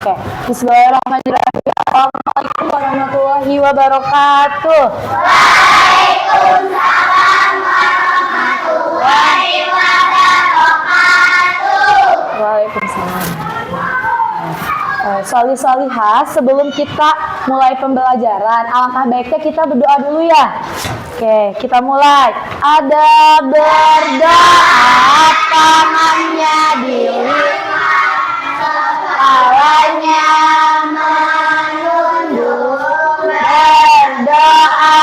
Oke, bismillahirrahmanirrahim. Assalamualaikum warahmatullahi wabarakatuh. Waalaikumsalam warahmatullahi wabarakatuh. Waalaikumsalam. Solih-solihah, sebelum kita mulai pembelajaran, alangkah baiknya kita berdoa dulu ya. Oke, kita mulai. Ada berdoa tangannya dilihat, kepalanya menunduk, berdoa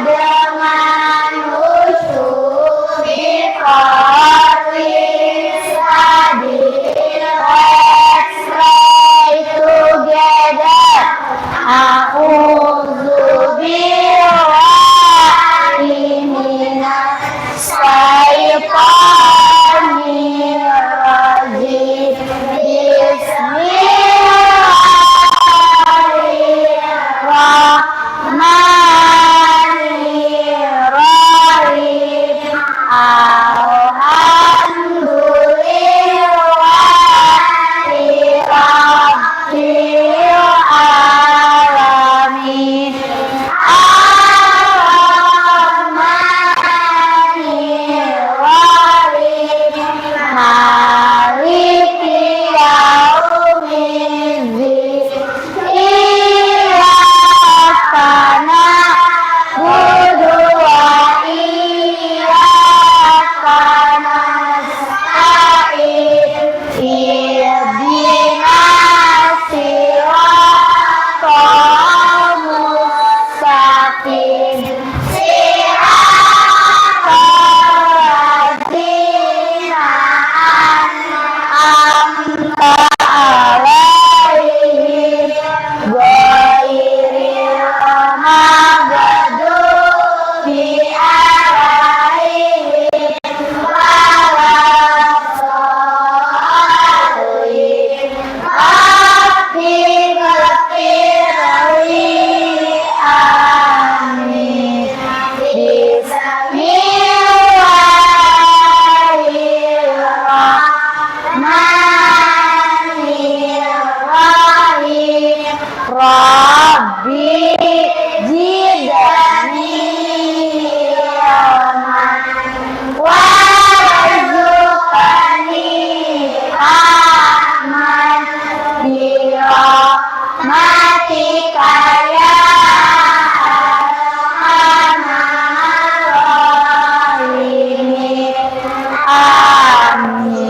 dengan khusyuk di Paris hadir. Let's pray together. A'udzu billahi minas syaitonir rajim. Bismillahirrahmanirrahim. Alhamdulillahi rabbil alamin. Ar-Rahmanirrahim. Maliki yaumiddin. Iyyaka na'budu wa iyyaka nasta'in. Ihdinas siratal mustaqim. Siratal ladzina an'amta alaihim ghairil maghdubi alaihim waladdallin. Rabbi ghfirli. Amin. Bismillahirrahmanirrahim. Rabbi zidni ilman warzuqni fahman birahmatika ya arhamar rahimin. Amin.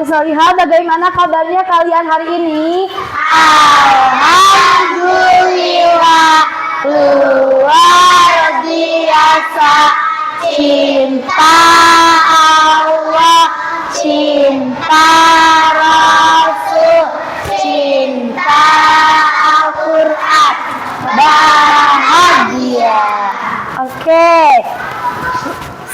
Solihah, bagaimana kabarnya kalian hari ini? Alhamdulillah, luar biasa. Cinta Allah, cinta Rasul, cinta Al-Quran, bahagia. Oke.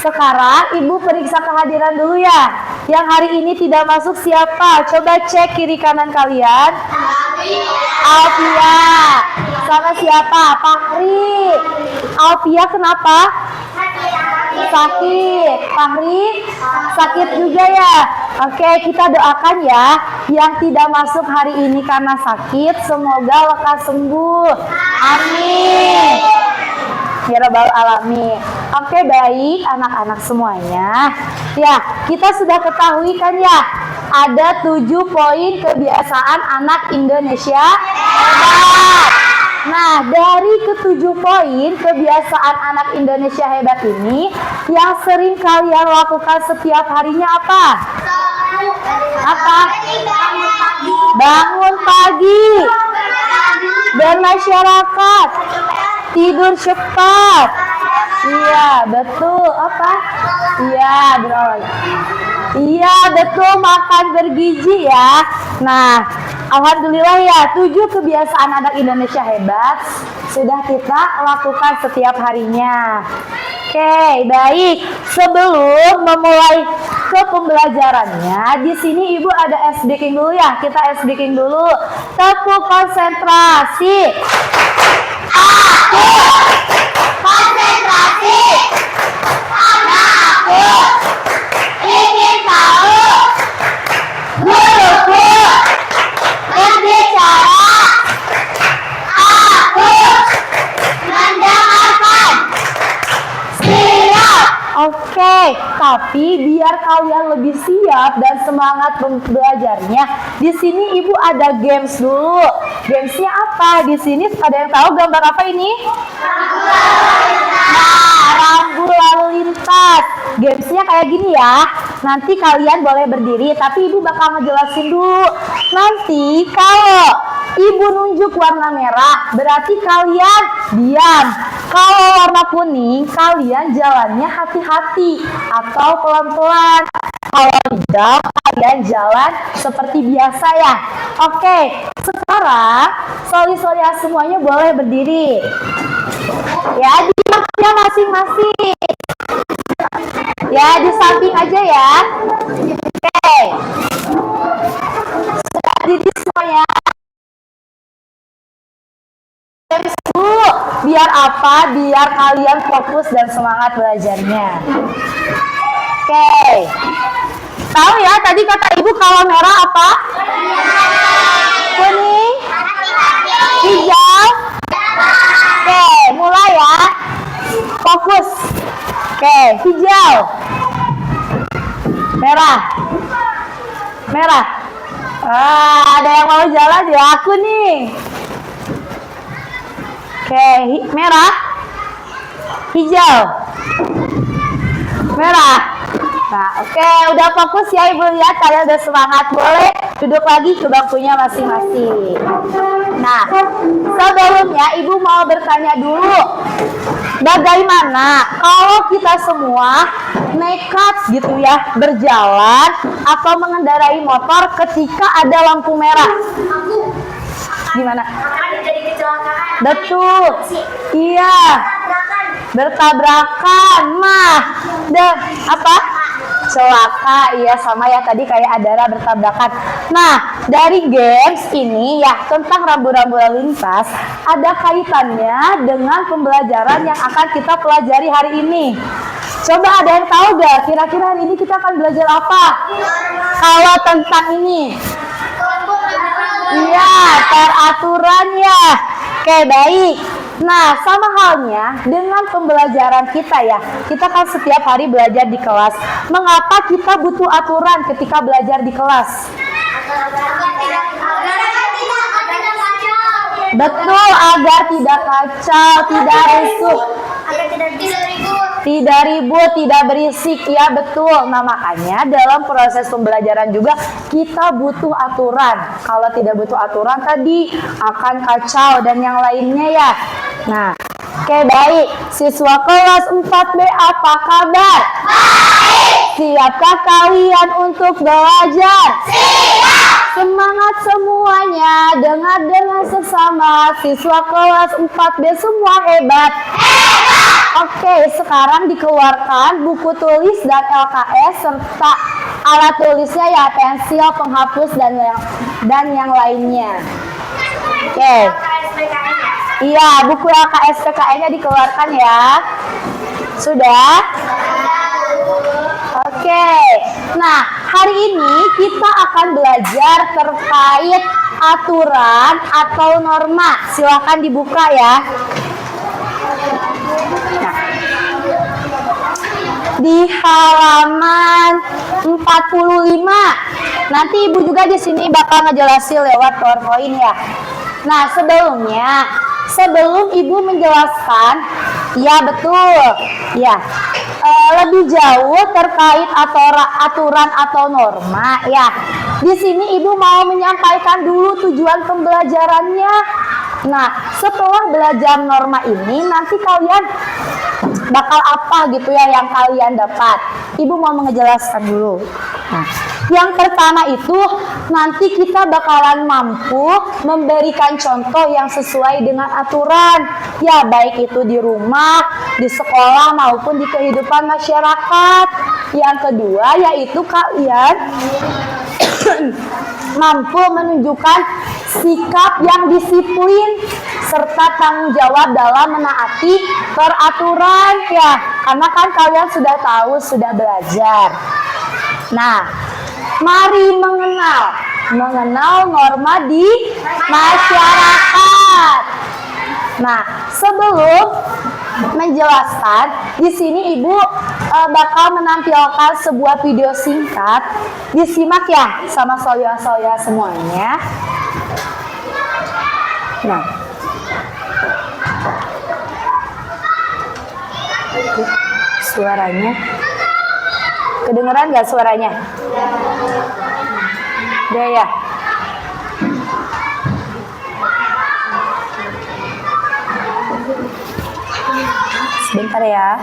Sekarang Ibu periksa kehadiran dulu ya. Yang hari ini tidak masuk siapa? Coba cek kiri kanan kalian. Alfia. Sama siapa? Fahri. Alfia kenapa? Sakit. Fahri sakit juga ya. Oke, kita doakan ya. Yang tidak masuk hari ini karena sakit, semoga lekas sembuh. Amin. Ya Rabbal Alamin. Oke, baik anak-anak semuanya. Ya, kita sudah ketahui kan ya, ada 7 poin kebiasaan anak Indonesia hebat. Nah, dari ke-7 poin kebiasaan anak Indonesia hebat ini, yang sering kalian lakukan setiap harinya apa? Apa? Bangun pagi. masyarakat. Tidur cepat. Iya, betul. Apa? Iya, betul. Iya, betul, makan bergizi ya. Nah, alhamdulillah ya, 7 kebiasaan anak Indonesia hebat sudah kita lakukan setiap harinya. Oke, baik. Sebelum memulai ke pembelajarannya, di sini Ibu ada SBking dulu ya. Kita SBking dulu. Tepuk konsentrasi. Aku konsentrasi karena aku ingin tahu guruku berbicara. Aku mendengarkan. Siap. Oke, tapi biar kalian lebih siap dan semangat belajarnya, di sini Ibu ada games dulu. Gamesnya apa? Di sini ada yang tahu gambar apa ini? Nah, rambu lalu lintas. Gamesnya kayak gini ya. Nanti kalian boleh berdiri, tapi Ibu bakal ngejelasin dulu. Nanti kalau Ibu nunjuk warna merah, berarti kalian diam. Kalau warna kuning, kalian jalannya hati-hati atau pelan-pelan. Kalau hijau, kalian jalan seperti biasa ya. Oke, sekarang soli-soli semuanya boleh berdiri. Ya, di tempatnya masing-masing. Ya, di samping aja ya. Oke. Sudah berdiri semuanya. Biar apa? Biar kalian fokus dan semangat belajarnya. Oke. Tahu ya tadi kata Ibu kalau merah apa? Kuning? Hijau? Oke, mulai ya. Fokus. Oke, hijau. Merah. Merah. Ada yang mau jalan ya? Aku nih. Oke, merah, hijau, merah. Nah, oke, udah fokus ya Ibu lihat, kalian udah semangat. Boleh duduk lagi ke bangkunya masing-masing. Nah, sebelumnya Ibu mau bertanya dulu, bagaimana kalau kita semua nekat gitu ya berjalan atau mengendarai motor ketika ada lampu merah? Gimana? Jadi kecelakaan. Betul. Iya. Bertabrakan. Apa? Celaka. Iya, sama ya tadi kayak Adara bertabrakan. Nah, dari games ini ya tentang rambu-rambu lalu lintas ada kaitannya dengan pembelajaran yang akan kita pelajari hari ini. Coba ada yang tahu gak kira-kira hari ini kita akan belajar apa? Kalau tentang ini. Iya, peraturan ya. Oke, baik. Nah, sama halnya dengan pembelajaran kita ya. Kita kan setiap hari belajar di kelas. Mengapa kita butuh aturan ketika belajar di kelas? Betul, agar tidak kacau, tidak rusuh. Tidak ribut, tidak berisik, ya betul. Nah makanya dalam proses pembelajaran juga kita butuh aturan. Kalau tidak butuh aturan tadi akan kacau dan yang lainnya ya. Nah, oke baik. Siswa kelas 4B apa kabar? Baik. Siapkah kalian untuk belajar? Siap. Semangat semuanya, dengar dengan sesama. Siswa kelas 4B semua hebat. Oke, sekarang dikeluarkan buku tulis dan LKS serta alat tulisnya ya, pensil, penghapus dan yang lainnya. Oke. Iya, buku LKS PKN-nya dikeluarkan ya. Sudah? Oke. Nah, hari ini kita akan belajar terkait aturan atau norma. Silakan dibuka ya. Nah, di halaman 45. Nanti Ibu juga di sini bakal ngejelasin lewat PowerPoint ya. Nah, sebelum Ibu menjelaskan, ya betul, ya lebih jauh terkait aturan atau norma, ya. Di sini Ibu mau menyampaikan dulu tujuan pembelajarannya. Nah, setelah belajar norma ini, nanti kalian bakal apa gitu ya yang kalian dapat. Ibu mau menjelaskan dulu. Nah, yang pertama itu nanti kita bakalan mampu memberikan contoh yang sesuai dengan aturan. Ya, baik itu di rumah, di sekolah maupun di kehidupan masyarakat. Yang kedua yaitu kalian mampu menunjukkan sikap yang disiplin serta tanggung jawab dalam menaati peraturan ya, karena kan kalian sudah tahu, sudah belajar. Nah, mari mengenal norma di masyarakat. Nah, sebelum menjelaskan, di sini Ibu bakal menampilkan sebuah video singkat. Disimak ya sama soya-soya semuanya. Nah, suaranya kedengeran nggak suaranya? Udah ya. Sebentar ya.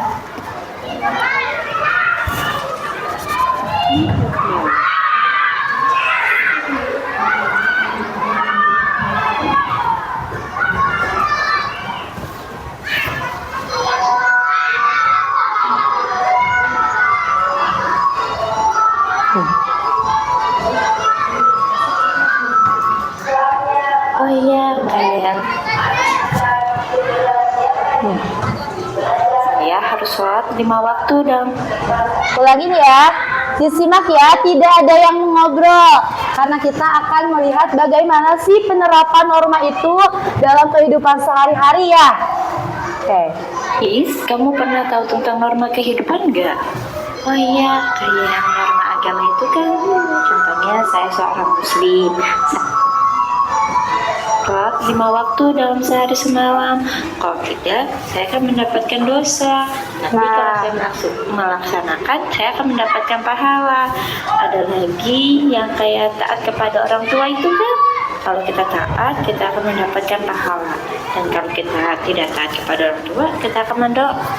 Oh iya, kalian. Saya harus sholat 5 waktu dong. Ulangin ya, disimak ya, tidak ada yang mengobrol karena kita akan melihat bagaimana sih penerapan norma itu dalam kehidupan sehari-hari ya. Oke. Is, kamu pernah tahu tentang norma kehidupan nggak? Oh iya, kayak norma agama itu kan, contohnya saya seorang muslim. Sholat 5 waktu dalam sehari semalam. Kalau tidak, saya akan mendapatkan dosa. Tapi kalau saya melaksanakan, saya akan mendapatkan pahala. Ada lagi yang kayak taat kepada orang tua itu kan. Kalau kita taat, kita akan mendapatkan pahala. Dan kalau kita tidak taat kepada orang tua, kita akan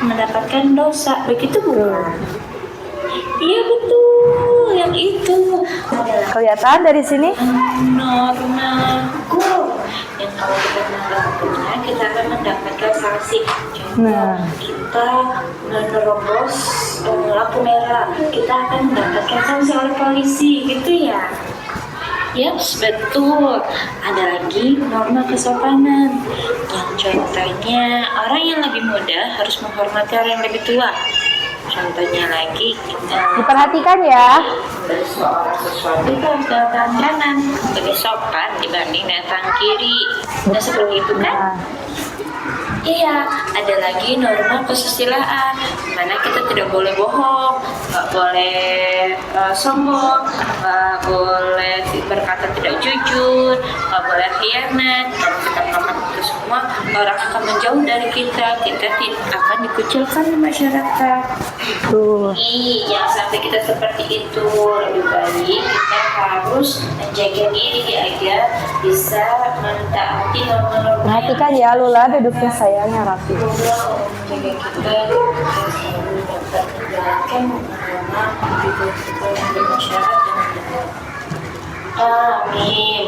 mendapatkan dosa. Begitu bukan? Iya betul, yang itu adalah Kelihatan dari sini? norma yang kalau kita melanggarnya kita akan mendapatkan sanksi. Contoh, kita menerobos lampu merah, kita akan mendapatkan sanksi oleh polisi, gitu ya. Yaps, betul. Ada lagi norma kesopanan yang contohnya orang yang lebih muda harus menghormati orang yang lebih tua. Contohnya lagi kita Diperhatikan ya. seorang sesuatu itu harus dengan tangan kanan, lebih sopan dibanding dengan tangan kiri. Nah seperti itu kan? Iya, ada lagi norma kesusilaan, mana kita tidak boleh bohong, nggak boleh sombong, nggak boleh berkata tidak jujur, nggak boleh khianat. Kalau kita melakukan itu semua, orang akan menjauh dari kita akan dikucilkan di masyarakat. Tuh. Yang sampai kita seperti itu, lebih baik kita harus menjaga diri agar bisa mentaati norma-norma. Perhatikan ya, Lula duduknya sayangnya rapi. Menjaga kita selalu dapat menjalankan norma hidup kita yang bermasyarakat. Amin.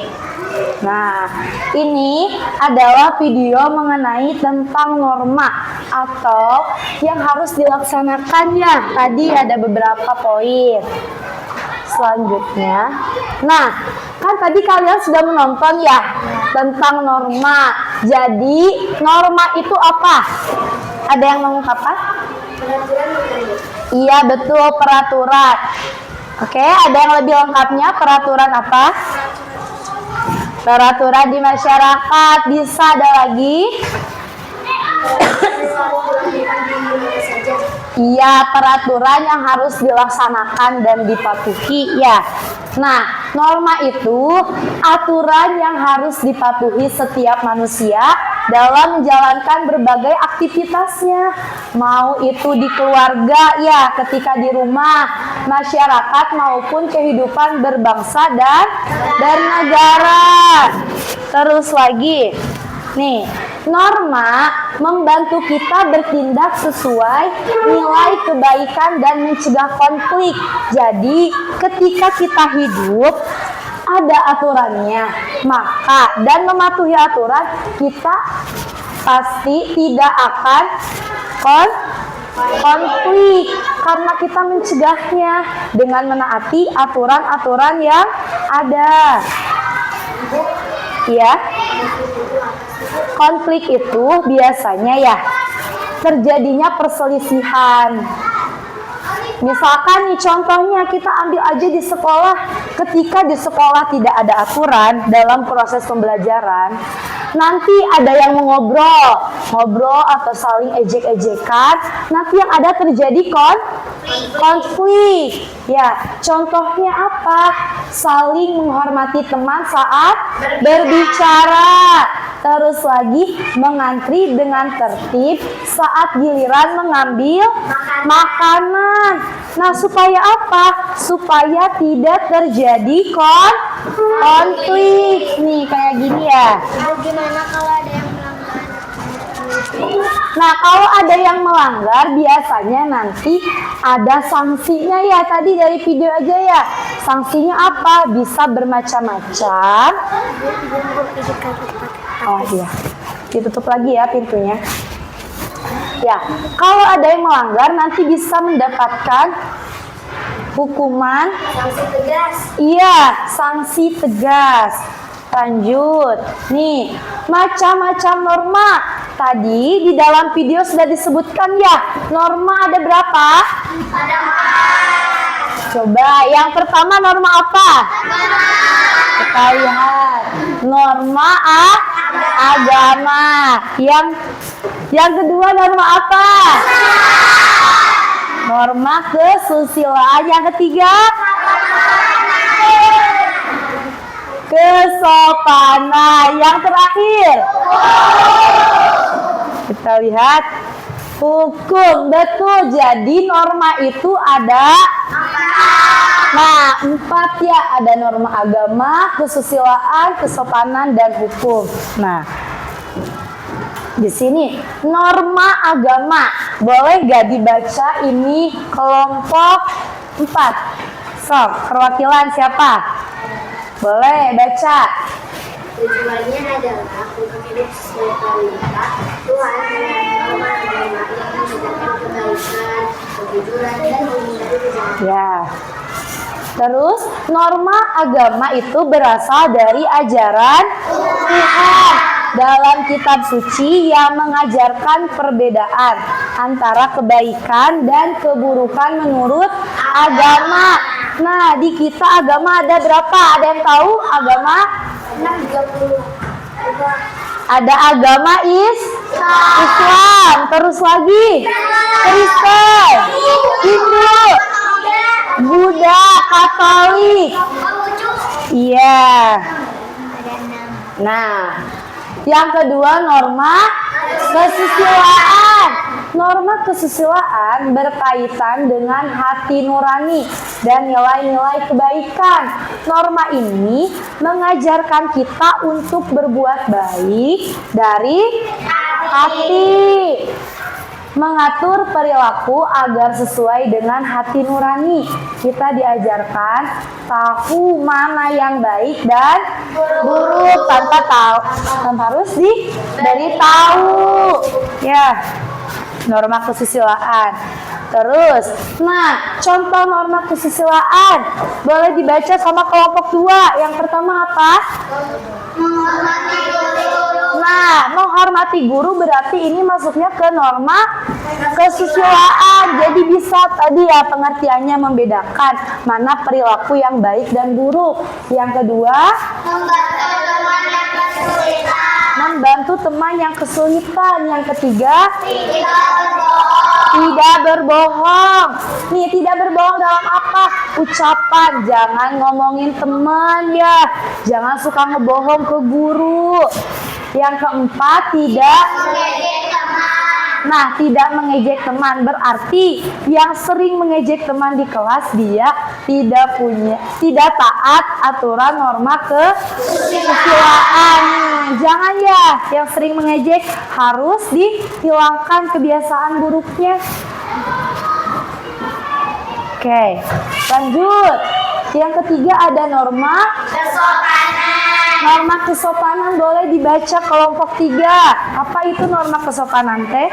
Nah, ini adalah video mengenai tentang norma atau yang harus dilaksanakan ya. Tadi ada beberapa poin. Selanjutnya, nah kan tadi kalian sudah menonton ya tentang norma. Jadi norma itu apa? Ada yang mengungkapkan? Iya betul, peraturan. Oke, ada yang lebih lengkapnya, peraturan apa? Peraturan di masyarakat. Bisa ada lagi? Iya, peraturan yang harus dilaksanakan dan dipatuhi ya. Nah, norma itu aturan yang harus dipatuhi setiap manusia dalam menjalankan berbagai aktivitasnya. Mau itu di keluarga ya, ketika di rumah, masyarakat maupun kehidupan berbangsa dan bernegara. Terus lagi, Nih, norma membantu kita bertindak sesuai nilai kebaikan dan mencegah konflik. Jadi, ketika kita hidup ada aturannya, maka dan mematuhi aturan kita pasti tidak akan konflik karena kita mencegahnya dengan menaati aturan-aturan yang ada. Ya. Konflik itu biasanya ya terjadinya perselisihan. Misalkan nih contohnya kita ambil aja di sekolah, ketika di sekolah tidak ada aturan dalam proses pembelajaran, nanti ada yang ngobrol atau saling ejek-ejekan, nanti yang ada terjadi konflik. Ya, contohnya apa? Saling menghormati teman saat berbicara. Terus lagi mengantri dengan tertib saat giliran mengambil makanan. Nah, supaya apa? Supaya tidak terjadi konflik. Nih, kayak gini ya. Gimana kalau ada yang melanggar? Nah, kalau ada yang melanggar, biasanya nanti ada sanksinya ya. Tadi dari video aja ya. Sanksinya apa? Bisa bermacam-macam. Oh iya, ditutup lagi ya pintunya. Ya, kalau ada yang melanggar nanti bisa mendapatkan hukuman. Sanksi tegas. Iya, sanksi tegas. Lanjut, nih macam-macam norma. Tadi di dalam video sudah disebutkan ya, norma ada berapa? Ada 4. Coba, yang pertama norma apa? Kita lihat, norma agama. Yang kedua norma apa? Norma kesusilaan. Yang ketiga? Kesopanan. Yang terakhir? Kita lihat hukum. Betul, jadi norma itu ada 4 ya. Ada norma agama, kesusilaan, kesopanan, dan hukum. Nah, di sini norma agama. Boleh gak dibaca ini kelompok 4? Sok, perwakilan siapa? Boleh baca. Tujuannya adalah untuk hidup sesuai perintah Tuhan dengan norma agama yang mengajarkan kebaikan, kejujuran, dan menghindari kejahatan. Ya. Terus norma agama itu berasal dari ajaran Tuhan dalam kitab suci yang mengajarkan perbedaan antara kebaikan dan keburukan menurut agama. Nah, di kita agama ada berapa? Ada yang tahu agama? 630. Ada agama Islam, terus lagi Kristen, Hindu, Buddha, Katolik. Iya. Nah, yang kedua norma kesusilaan. Norma kesusilaan berkaitan dengan hati nurani dan nilai-nilai kebaikan. Norma ini mengajarkan kita untuk berbuat baik dari hati. Mengatur perilaku agar sesuai dengan hati nurani. Kita diajarkan tahu mana yang baik dan buruk tanpa harus dari tahu. Ya, norma kesusilaan. Terus, nah contoh norma kesusilaan boleh dibaca sama kelompok 2. Yang pertama apa? Menghormati guru. Nah, menghormati guru berarti ini masuknya ke norma kesusilaan. Jadi bisa tadi ya pengertiannya membedakan mana perilaku yang baik dan buruk. Yang kedua, membantu teman yang kesulitan. Yang ketiga, tidak berbohong. Nih, tidak berbohong dalam apa? Ucapan, jangan ngomongin teman ya. Jangan suka ngebohong ke guru. Yang keempat, tidak Nah, tidak mengejek teman berarti yang sering mengejek teman di kelas dia tidak taat aturan norma kesusilaan. Jangan ya, yang sering mengejek harus dihilangkan kebiasaan buruknya. Oke, lanjut. Yang ketiga ada norma kesopanan. Norma kesopanan boleh dibaca kelompok 3. Apa itu norma kesopanan teh?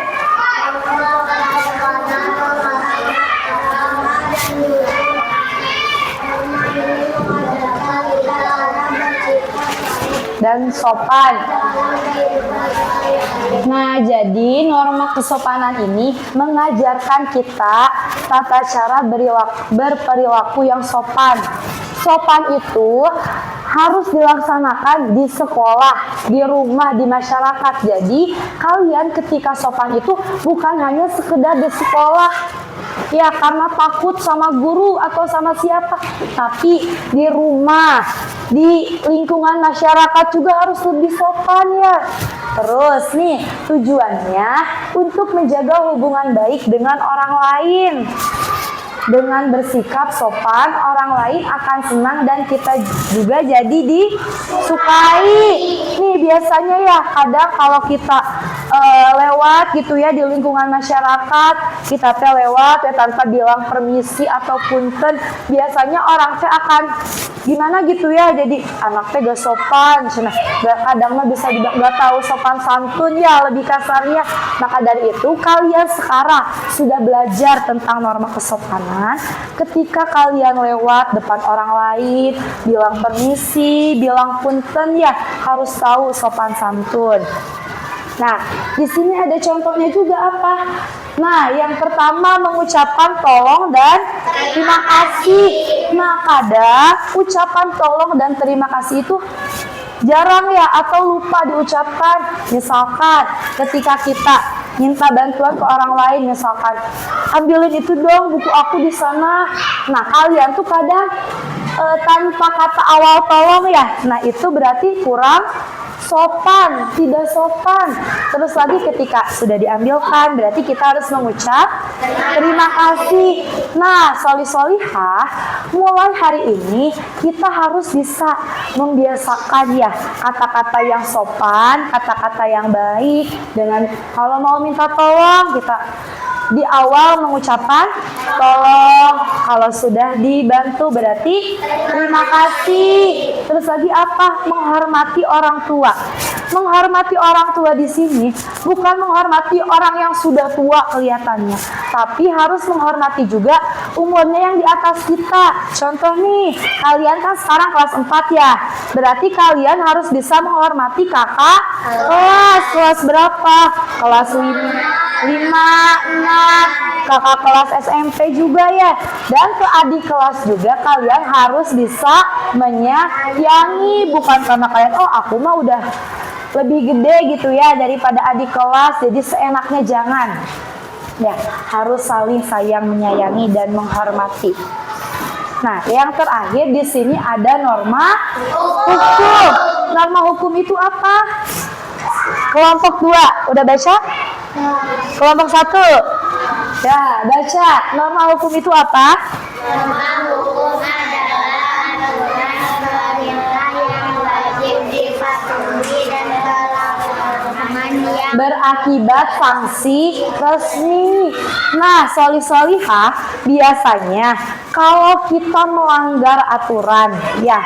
Dan sopan. Nah, jadi norma kesopanan ini mengajarkan kita tata cara berperilaku yang sopan. Sopan itu harus dilaksanakan di sekolah, di rumah, di masyarakat. Jadi, kalian ketika sopan itu bukan hanya sekedar di sekolah, ya karena takut sama guru atau sama siapa, tapi di rumah, di lingkungan masyarakat juga harus lebih sopan ya. Terus nih tujuannya untuk menjaga hubungan baik dengan orang lain. Dengan bersikap sopan, orang lain akan senang dan kita juga jadi disukai. Nih biasanya ya kadang kalau kita lewat gitu ya di lingkungan masyarakat, kita lewat ya tanpa bilang permisi atau punten, biasanya orang teh akan gimana gitu ya, jadi anak teh gak sopan, kadang mah bisa juga gak tahu sopan santun ya lebih kasarnya. Maka dari itu kalian sekarang sudah belajar tentang norma kesopanan. Ketika kalian lewat depan orang lain, bilang permisi, bilang punten ya harus tahu sopan santun. Nah, di sini ada contohnya juga apa? Nah, yang pertama mengucapkan tolong dan terima kasih. Nah, kadang ucapan tolong dan terima kasih itu jarang ya atau lupa diucapkan. Misalkan ketika kita minta bantuan ke orang lain, misalkan ambilin itu dong buku aku di sana. Nah, kalian tuh kadang tanpa kata awal tolong ya. Nah, itu berarti kurang sopan, tidak sopan. Terus lagi ketika sudah diambilkan berarti kita harus mengucap terima kasih. Nah, solih-solihah, mulai hari ini kita harus bisa membiasakan ya kata-kata yang sopan, kata-kata yang baik. Dengan kalau mau minta tolong kita di awal mengucapkan tolong, kalau sudah dibantu berarti terima kasih. Terus lagi apa? Menghormati orang tua. Menghormati orang tua di sini bukan menghormati orang yang sudah tua kelihatannya, tapi harus menghormati juga umurnya yang di atas kita. Contoh nih, kalian kan sekarang kelas 4 ya, berarti kalian harus bisa menghormati kakak kelas berapa? Kelas 5, 6, kakak kelas SMP juga ya. Dan ke adik kelas juga kalian harus bisa menyayangi. Bukan karena kalian, oh aku mah udah lebih gede gitu ya daripada adik kelas, jadi seenaknya, jangan. Ya, harus saling sayang, menyayangi, dan menghormati. Nah, yang terakhir di sini ada norma hukum. Norma hukum itu apa? Kelompok 2, udah baca? Kelompok 1. Ya, baca. Norma hukum itu apa? Norma hukum adalah aturan pemerintah yang wajib dipatuhi dan berlakukan yang berakibat sanksi resmi. Nah, solih-solihah biasanya kalau kita melanggar aturan ya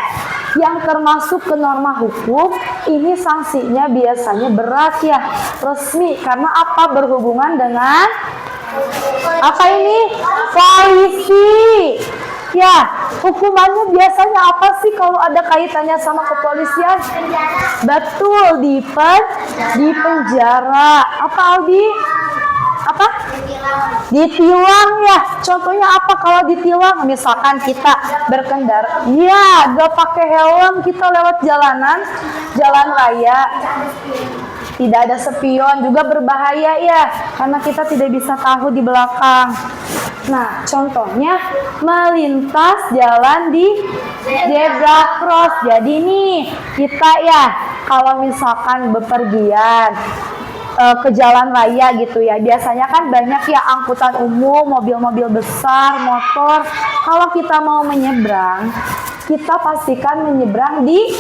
yang termasuk ke norma hukum, ini sanksinya biasanya berat ya, resmi, karena apa? Berhubungan dengan apa ini? Polisi. Ya, hukumannya biasanya apa sih kalau ada kaitannya sama kepolisian? Betul, di penjara. Apa Aldi? Apa? Ditilang ya. Contohnya apa kalau ditilang? Misalkan kita berkendara, ya gak pakai helm, kita lewat jalan raya, tidak ada spion, juga berbahaya ya, karena kita tidak bisa tahu di belakang. Nah, contohnya melintas jalan di zebra cross. Jadi nih kita ya kalau misalkan bepergian ke jalan raya gitu ya. Biasanya kan banyak ya angkutan umum, mobil-mobil besar, motor. Kalau kita mau menyeberang, kita pastikan menyeberang di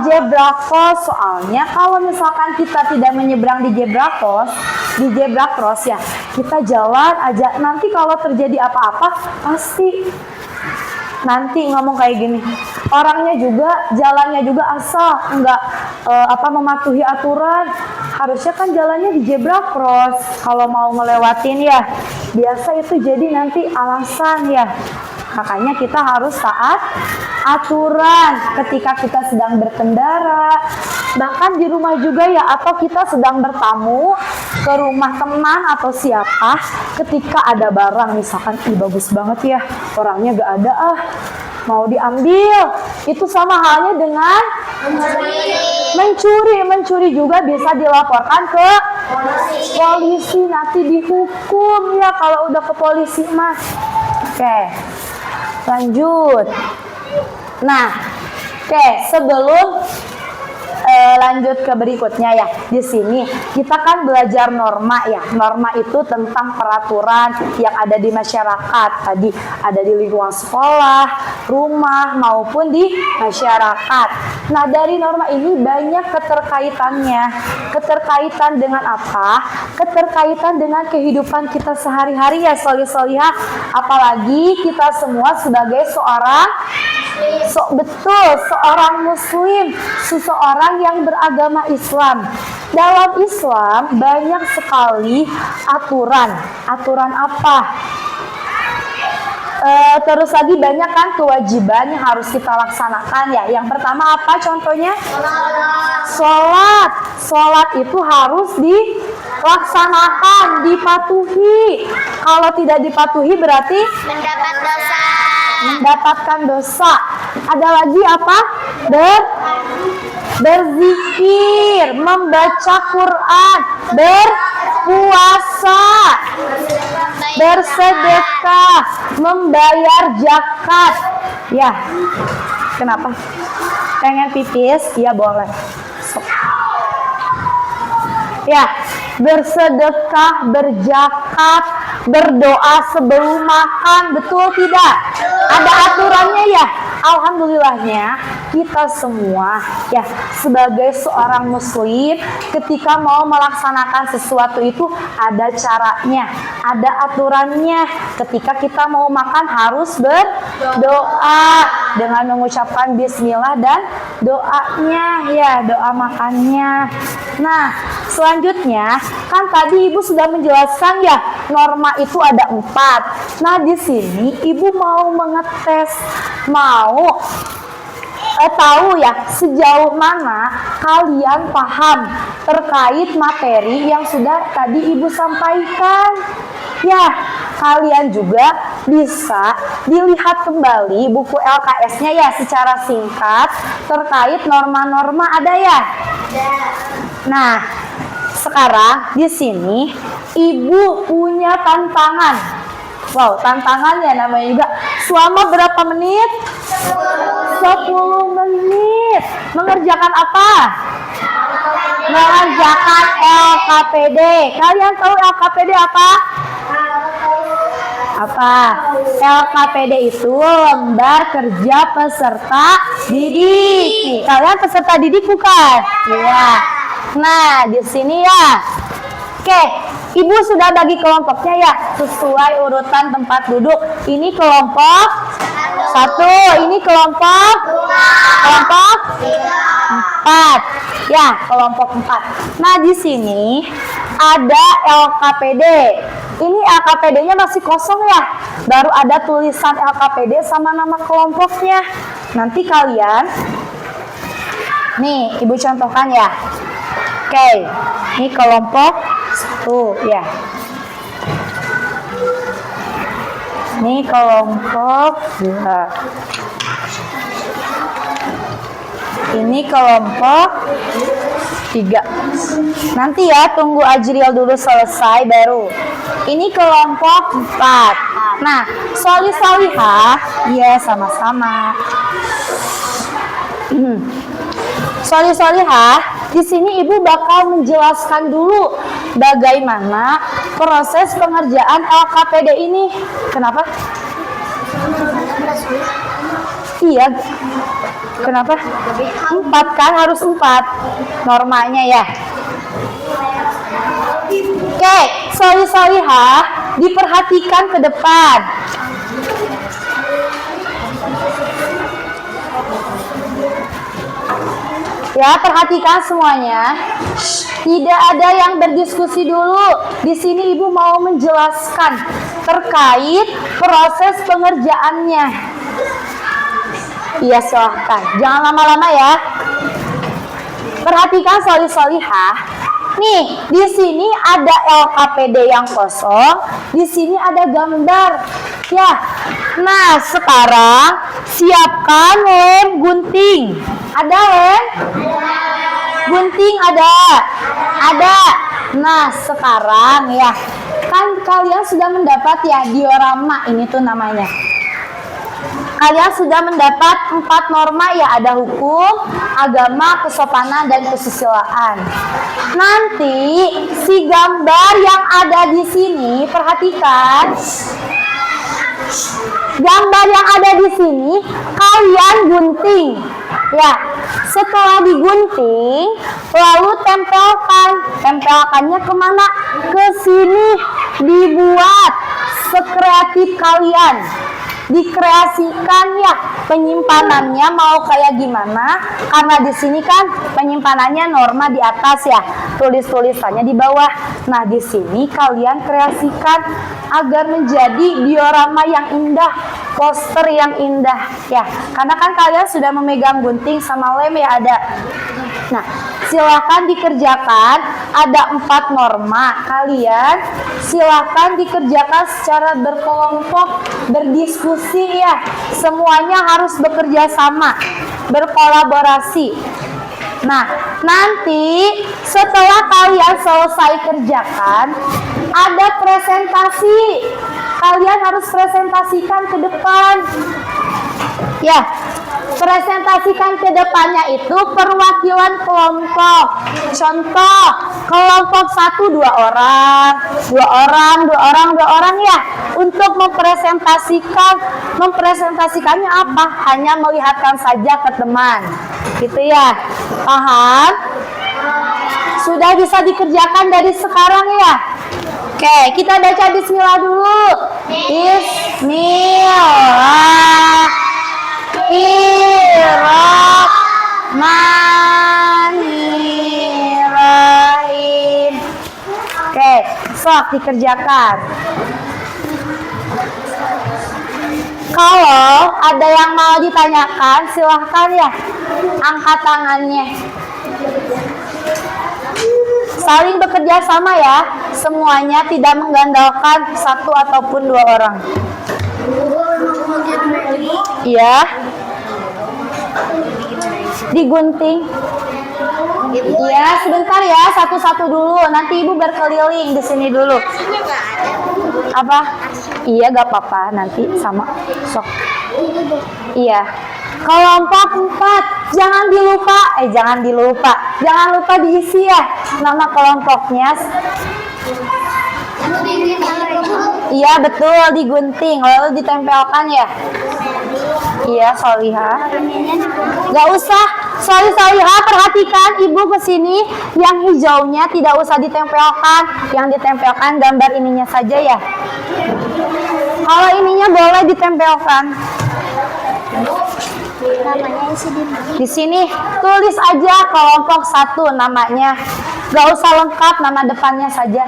zebra cross. Soalnya kalau misalkan kita tidak menyeberang di zebra cross ya, kita jalan aja, nanti kalau terjadi apa-apa pasti nanti ngomong kayak gini, orangnya juga jalannya juga asal nggak mematuhi aturan. Harusnya kan jalannya di zebra cross kalau mau ngelewatin ya. Biasa itu jadi nanti alasan ya. Makanya kita harus taat aturan ketika kita sedang berkendara, bahkan di rumah juga ya, atau kita sedang bertamu ke rumah teman atau siapa. Ketika ada barang misalkan, ih bagus banget ya, orangnya gak ada, mau diambil. Itu sama halnya dengan mencuri juga bisa dilaporkan ke polisi, nanti dihukum ya kalau udah ke polisi mah. Oke, lanjut. Nah, sebelum lanjut ke berikutnya ya. Di sini kita kan belajar norma ya. Norma itu tentang peraturan yang ada di masyarakat. Tadi ada di lingkungan sekolah, rumah maupun di masyarakat. Nah, dari norma ini banyak keterkaitannya. Keterkaitan dengan apa? Keterkaitan dengan kehidupan kita sehari-hari ya, solih-solihah. Apalagi kita semua sebagai seorang muslim, seseorang yang beragama Islam. Dalam Islam banyak sekali aturan. Aturan apa? Terus lagi banyak kan kewajiban yang harus kita laksanakan ya. Yang pertama apa contohnya? Sholat itu harus dilaksanakan, dipatuhi. Kalau tidak dipatuhi berarti mendapatkan dosa. Ada lagi apa? Berzikir, membaca Quran, berpuasa, bersedekah, membayar zakat. Ya, kenapa? Pengen pipis? Ya boleh. Ya, bersedekah, berzakat, berdoa sebelum makan, betul tidak? Ada aturannya ya. Alhamdulillahnya kita semua ya sebagai seorang muslim ketika mau melaksanakan sesuatu itu ada caranya, ada aturannya. Ketika kita mau makan harus berdoa dengan mengucapkan bismillah dan doanya ya, doa makannya. Nah, selanjutnya kan tadi Ibu sudah menjelaskan ya, norma itu ada 4. Nah, di sini Ibu mau mengetes, mau tahu ya sejauh mana kalian paham terkait materi yang sudah tadi Ibu sampaikan. Ya, kalian juga bisa dilihat kembali buku LKS-nya ya secara singkat terkait norma-norma, ada ya? Nah, sekarang di sini Ibu punya tantangan. Wow, tantangannya namanya juga. Selama berapa menit? 10 menit. Mengerjakan apa? Mengerjakan LKPD. Kalian tahu LKPD apa? Apa? LKPD itu lembar kerja peserta didik. Nih, kalian peserta didik bukan? Iya. Nah, di sini ya. Oke, Ibu sudah bagi kelompoknya ya sesuai urutan tempat duduk. Ini kelompok 1, ini kelompok 4. Ya, kelompok 4. Nah, di sini ada LKPD. Ini LKPD-nya masih kosong ya. Baru ada tulisan LKPD sama nama kelompoknya. Nanti kalian nih, Ibu contohkan ya. Oke, ini kelompok 1 ya. Ini kelompok 2. Ini kelompok 3. Nanti ya tunggu Ajril dulu selesai baru. Ini kelompok 4. Nah, solih-solihah, iya sama-sama. Solih-solihah, di sini Ibu bakal menjelaskan dulu bagaimana proses pengerjaan LKPD ini. Kenapa? Iya. Kenapa? 4 kan, harus 4 normanya ya. Oke, solih-solihah, diperhatikan ke depan. Ya, perhatikan semuanya. Tidak ada yang berdiskusi dulu. Di sini Ibu mau menjelaskan terkait proses pengerjaannya. Iya, silahkan. Jangan lama-lama ya. Perhatikan solih-solihah. Nih, di sini ada LKPD yang kosong. Di sini ada gambar. Ya. Nah, sekarang siapkan lem gunting. Ada lem? Gunting ada? Ada. Nah, sekarang ya. Kan kalian sudah mendapat ya diorama, ini tuh namanya. Kalian sudah mendapat 4 norma ya, ada hukum, agama, kesopanan, dan kesusilaan. Nanti si gambar yang ada di sini, perhatikan. Gambar yang ada di sini kalian gunting. Ya, setelah digunting, lalu tempelkan. Tempelkannya kemana? Ke sini. Dibuat sekreatif kalian. Dikreasikan ya, penyimpanannya mau kayak gimana? Karena di sini kan penyimpanannya norma di atas ya, tulis-tulisannya di bawah. Nah, di sini kalian kreasikan agar menjadi diorama yang indah, poster yang indah ya. Karena kan kalian sudah memegang gunting sama lem ya, ada. Nah, silakan dikerjakan. Ada 4 norma. Kalian silakan dikerjakan secara berkelompok, berdiskusi ya. Semuanya harus bekerja sama, berkolaborasi. Nah, nanti setelah kalian selesai kerjakan, ada presentasi. Kalian harus presentasikan ke depan. Ya, presentasikan ke depannya itu perwakilan kelompok. Contoh, kelompok 1 2 orang, 2 orang, 2 orang, 2 orang ya. Untuk mempresentasikannya apa? Hanya melihatkan saja ke teman. Gitu ya. Paham? Sudah bisa dikerjakan dari sekarang ya. Oke, kita baca bismillah dulu. Bismillahirrahmanirrahim. Oke, sok dikerjakan. Kalau ada yang mau ditanyakan, silahkan ya, angkat tangannya. Saling bekerja sama ya, semuanya tidak mengandalkan 1 ataupun 2 orang. Iya. Digunting. Iya, sebentar ya, satu-satu dulu. Nanti Ibu berkeliling di sini dulu. Apa? Iya, gak apa-apa. Nanti sama. Sok. Iya. Kelompok 4. Jangan dilupa. Jangan lupa diisi ya nama kelompoknya. Iya, betul, digunting lalu ditempelkan ya. Iya, Solihah. Gak usah, Solihah, perhatikan Ibu kesini. Yang hijaunya tidak usah ditempelkan, yang ditempelkan gambar ininya saja ya. Kalau ininya boleh ditempelkan. Namanya di sini tulis aja kelompok 1 namanya. Gak usah lengkap, nama depannya saja.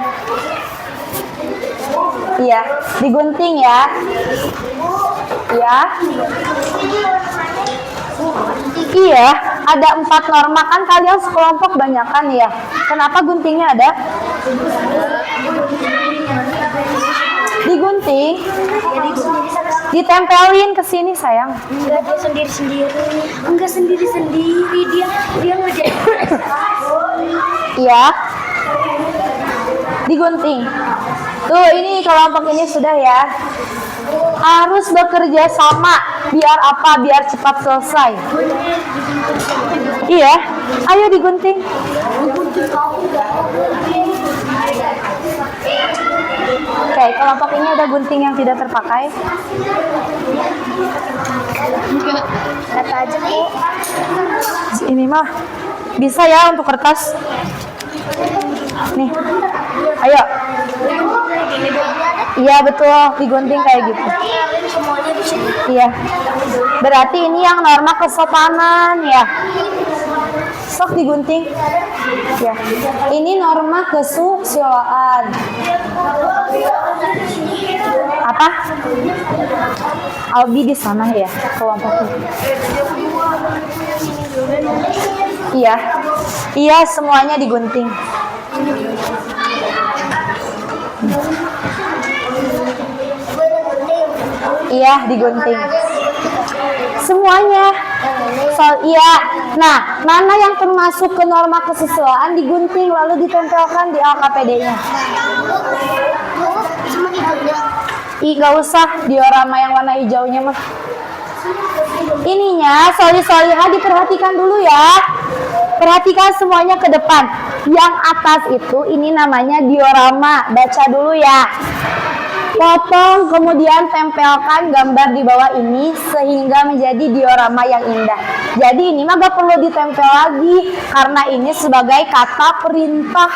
Iya, digunting ya. Ya. Iya, ada 4 norma kan kalian sekelompok banyakan ya. Kenapa guntingnya ada? Digunting. Ditempelin ke sini sayang. Enggak, dia sendiri-sendiri. Enggak sendiri-sendiri, dia ngerjain. Iya. Digunting. Tuh, ini kelompok ini sudah ya. Harus bekerja sama. Biar apa? Biar cepat selesai. Iya. Ayo digunting. Oke, kelompok ini ada gunting yang tidak terpakai. Kata aja Bu. Ini mah bisa ya untuk kertas. Nih, ayo. Iya betul, digunting kayak gitu. Semuanya di sini. Iya. Berarti ini yang norma kesopanan ya. Sok digunting. Ya. Ini norma kesusilaan. Apa? Albi di sana ya kelompoknya. Iya. Iya, semuanya digunting. Iya, digunting. Semuanya. Iya. Nah, mana yang termasuk ke norma kesusilaan digunting lalu ditempelkan di LKPD-nya. Gak usah diorama yang warna hijaunya mah. Ininya, soli-solihah diperhatikan dulu ya. Perhatikan semuanya ke depan. Yang atas itu ini namanya diorama. Baca dulu ya. Potong kemudian tempelkan gambar di bawah ini sehingga menjadi diorama yang indah. Jadi ini mah gak perlu ditempel lagi karena ini sebagai kata perintah.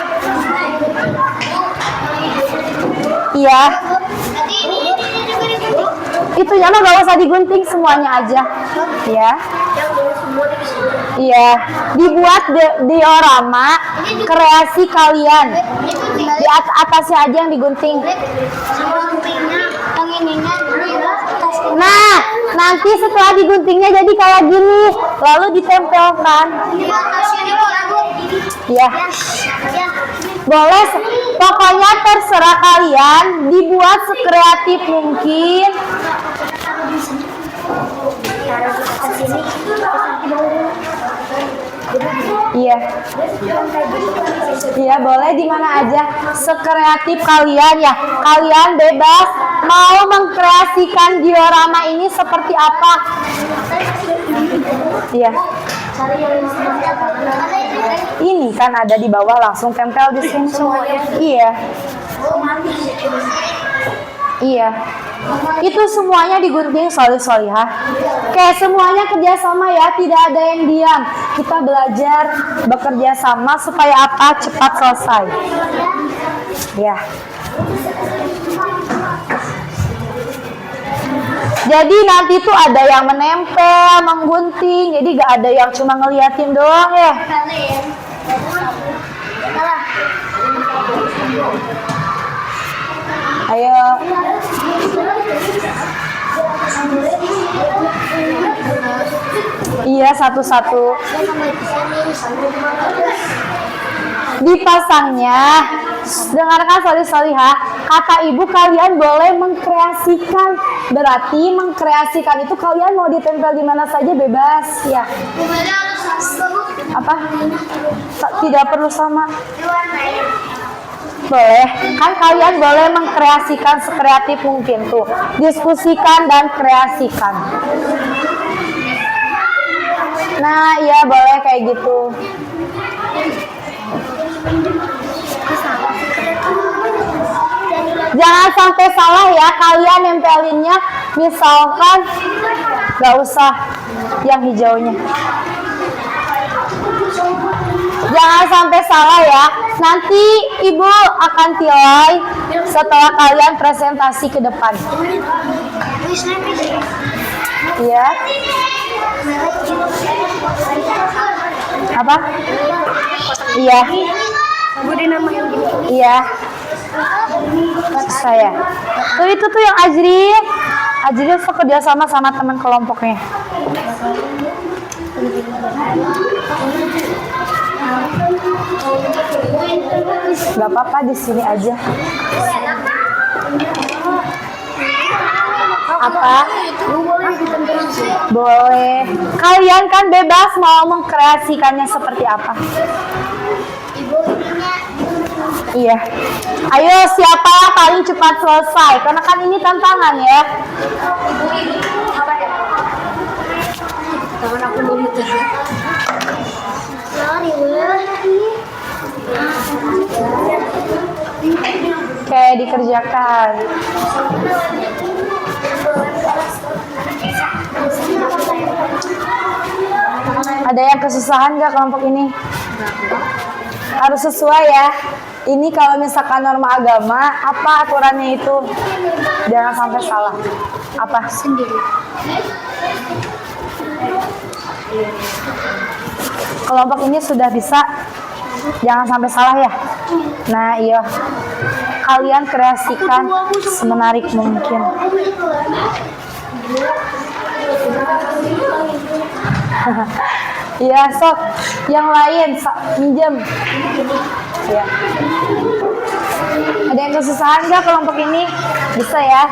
Iya. Itu ya mah gak usah digunting, semuanya aja. Ya. Iya. Dibuat diorama kreasi kalian. Di atasnya aja yang digunting. Nah, nanti setelah diguntingnya jadi kayak gini, lalu ditempelkan. Ya. Boleh, pokoknya terserah kalian, dibuat sekreatif mungkin. Iya. Iya, boleh di mana aja, sekreatif kalian ya. Kalian bebas mau mengkreasikan diorama ini seperti apa. Iya. Ini kan ada di bawah, langsung tempel di sini. Iya. Iya. Itu semuanya digunting solih-solihah. Oke, semuanya kerjasama ya, tidak ada yang diam. Kita belajar bekerja sama supaya apa? Cepat selesai. Ya. Jadi nanti tuh ada yang menempel, menggunting. Jadi gak ada yang cuma ngeliatin doang ya. Ayo. Iya, satu-satu. Dipasangnya. Dengarkan solih-solihah. Kata ibu, kalian boleh mengkreasikan. Berarti mengkreasikan itu kalian mau ditempel di mana saja bebas ya. Apa? Tidak perlu sama. Boleh, kan kalian boleh mengkreasikan sekreatif mungkin tuh. Diskusikan dan kreasikan. Nah, iya boleh kayak gitu. Jangan sampai salah ya, kalian nempelinnya misalkan gak usah yang hijaunya. Jangan sampai salah ya. Nanti ibu akan tilai setelah kalian presentasi ke depan. Iya. Apa? Iya. Iya. Saya. Tuh itu tuh yang Ajril. Ajril bekerja sama teman kelompoknya. Gak apa-apa, di sini aja. Apa? Boleh. Kalian kan bebas mau mengkreasikannya seperti apa. Iya. Ayo, siapa yang paling cepat selesai? Karena kan ini tantangan ya. Tangan aku belum dikerjakan. Ada yang kesusahan nggak kelompok ini? Harus sesuai ya. Ini kalau misalkan norma agama, apa aturannya itu? Jangan sampai salah. Apa? Sendiri. Kelompok ini sudah bisa. Jangan sampai salah ya. Nah iya. Kalian kreasikan semenarik mungkin. Iya sok. Yang lain minjem. Ya. Ada yang kesusahan nggak kelompok ini? Bisa ya?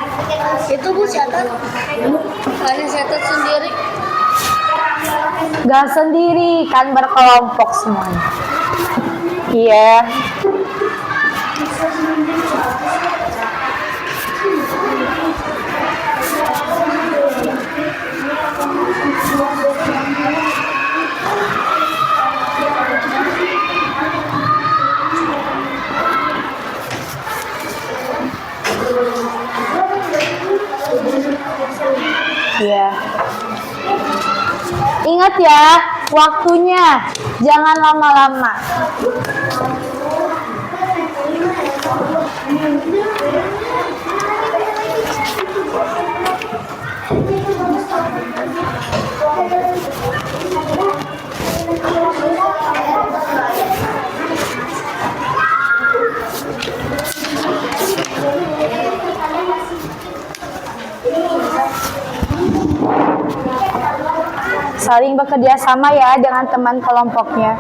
Itu Bu catat. Hanya catat sendiri. Gak sendiri, kan berkelompok semuanya. Iya. Iya. Ingat ya, waktunya jangan lama-lama. Saling bekerja sama ya dengan teman kelompoknya.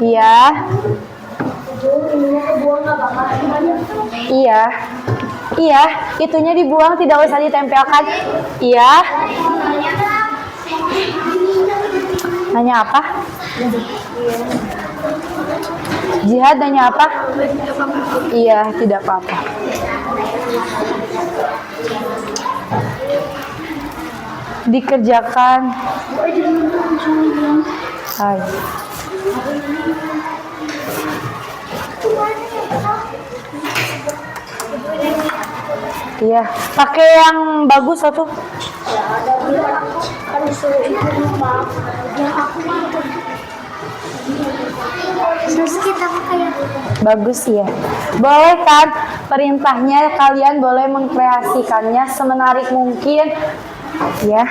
Iya. Iya. Iya, itunya dibuang, tidak usah ditempelkan. Iya. Nanya apa? Jihad nanya apa? Iya, tidak apa-apa. Dikerjakan. Hai. Iya, pakai yang bagus satu. Bagus ya. Boleh kan? Perintahnya kalian boleh mengkreasikannya semenarik mungkin. Ya.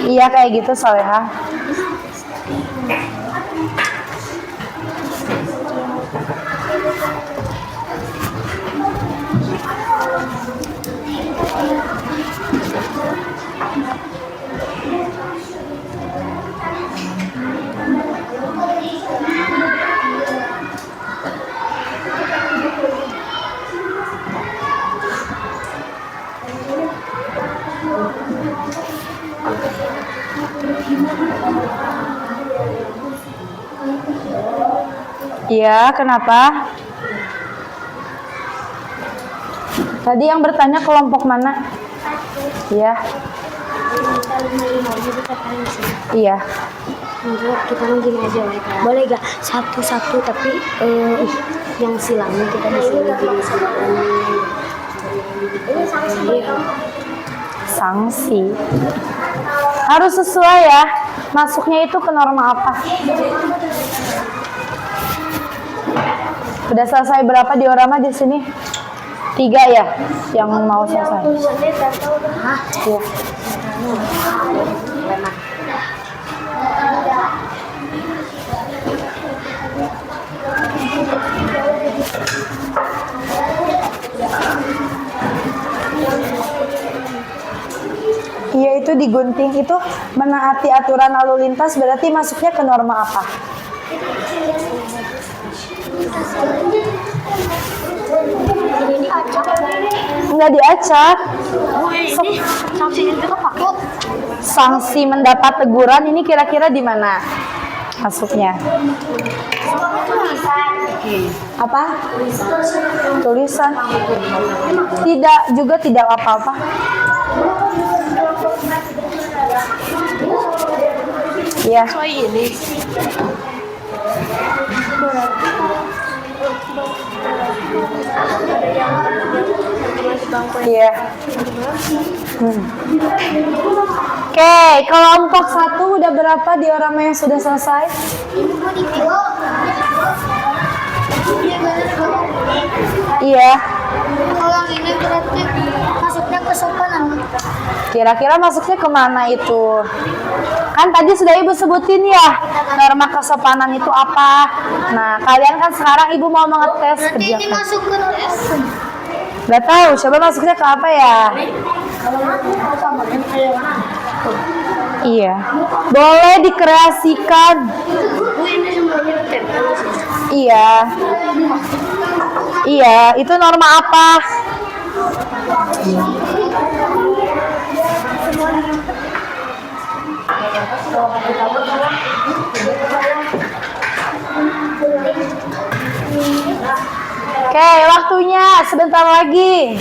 Iya kayak gitu Soleha. Iya, kenapa? Tadi yang bertanya kelompok mana? Iya. Iya. Enggak, kita gini aja boleh gak satu-satu tapi yang silangnya kita di sini gini ini Sanksi. Harus sesuai ya. Masuknya itu ke norma apa? Udah selesai berapa diorama di sini? 3 ya, yang mau selesai. Ya. Iya itu digunting itu menaati aturan lalu lintas berarti masuknya ke norma apa? nggak diacak. Ini sanksinya itu pakai Sanksi mendapat teguran ini kira-kira di mana masuknya? Apa? Tulisan. Tidak, juga tidak apa-apa. Ya. ini. Iya. Oke, kelompok 1 udah berapa diorama yang sudah selesai? Iya. Kalau ini berarti masuknya ke sopanan. Kira-kira masuknya kemana itu? Kan tadi sudah ibu sebutin ya, norma kesopanan itu apa. Nah, kalian kan sekarang ibu mau mengetes Berarti ini kerjakan. masuk ke tes. Gak tahu, coba masuknya ke apa ya? Iya. Boleh dikreasikan. Ini semuanya tempel. Iya. Iya, itu norma apa? Oke, waktunya sebentar lagi.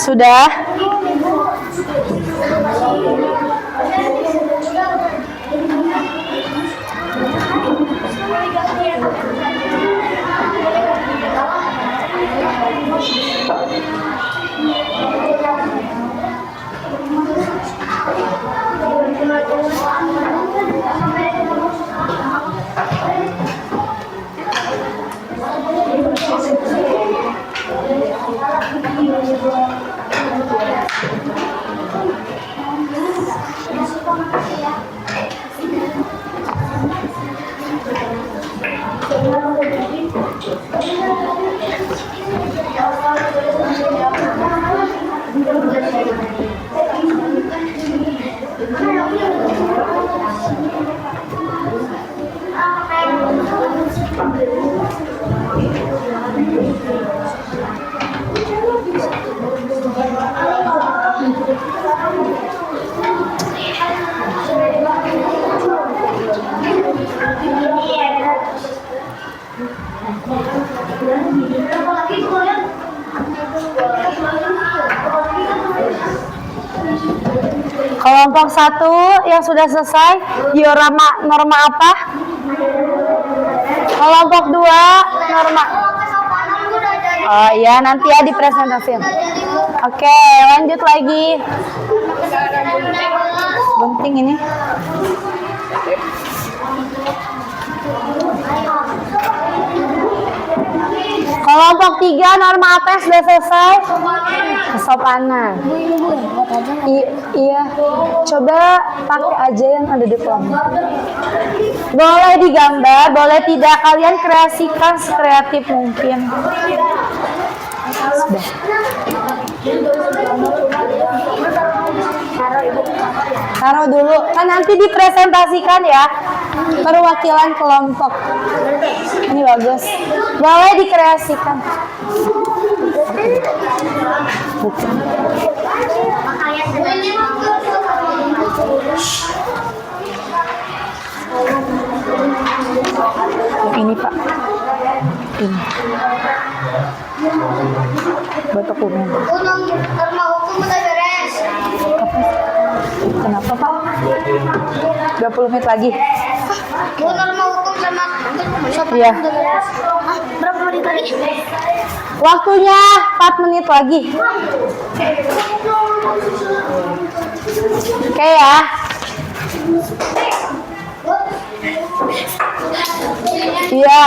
Sudah? Kelompok 1 yang sudah selesai, diorama norma apa? Kelompok 2 norma. Oh iya, nanti ya dipresentasiin. Oke, lanjut lagi. Penting ini. Kelompok 3 norma apa yang sudah selesai? Kesopanan. Iya, coba pakai aja yang ada di kelompok. Boleh digambar, boleh tidak, kalian kreasikan sekreatif mungkin. Sudah. Taruh dulu, kan nanti dipresentasikan ya perwakilan kelompok. Ini bagus. Boleh dikreasikan. Bukan. Ini Pak. Ini. Buat dokumen. Norma hukum udah beres. Kenapa Pak? 20 menit lagi. Norma hukum sama sopanan Iya. udah beres. Hah, berapa menit lagi? Waktunya 4 menit lagi. Oke ya. Iya.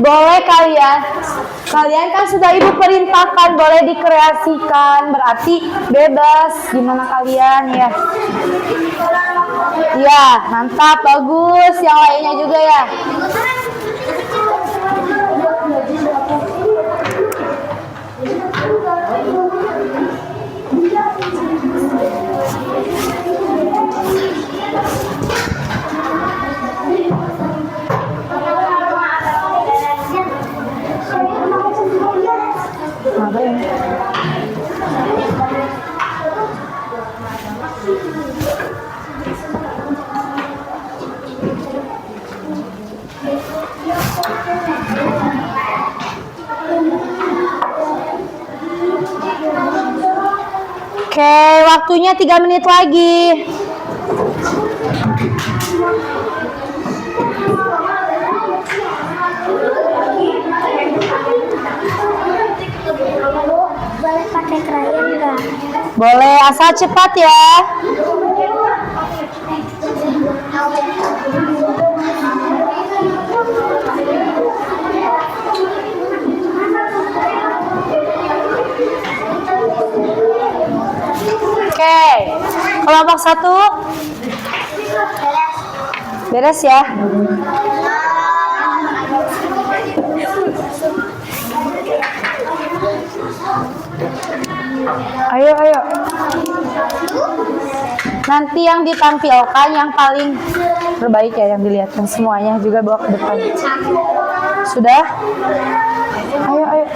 Boleh kalian kan sudah ibu perintahkan boleh dikreasikan, berarti bebas gimana kalian ya. Iya, mantap, bagus. Yang lainnya juga ya. Oke, waktunya 3 menit lagi. Boleh pakai krayon nggak? Boleh, asal cepat ya. Oke, kelompok 1 beres ya. Ayo. Nanti yang ditampilkan yang paling terbaik ya, yang dilihatkan semuanya juga bawa ke depan. Sudah? Ayo.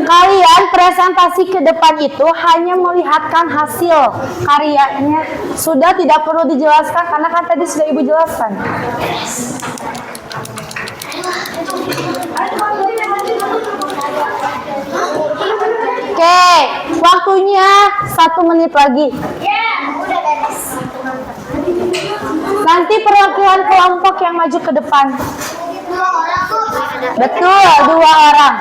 Kalian presentasi ke depan itu hanya melihatkan hasil karyanya. Sudah, tidak perlu dijelaskan karena kan tadi sudah Ibu jelaskan. Oke, waktunya 1 menit lagi. Nanti perwakilan kelompok yang maju ke depan. Betul, 2 orang.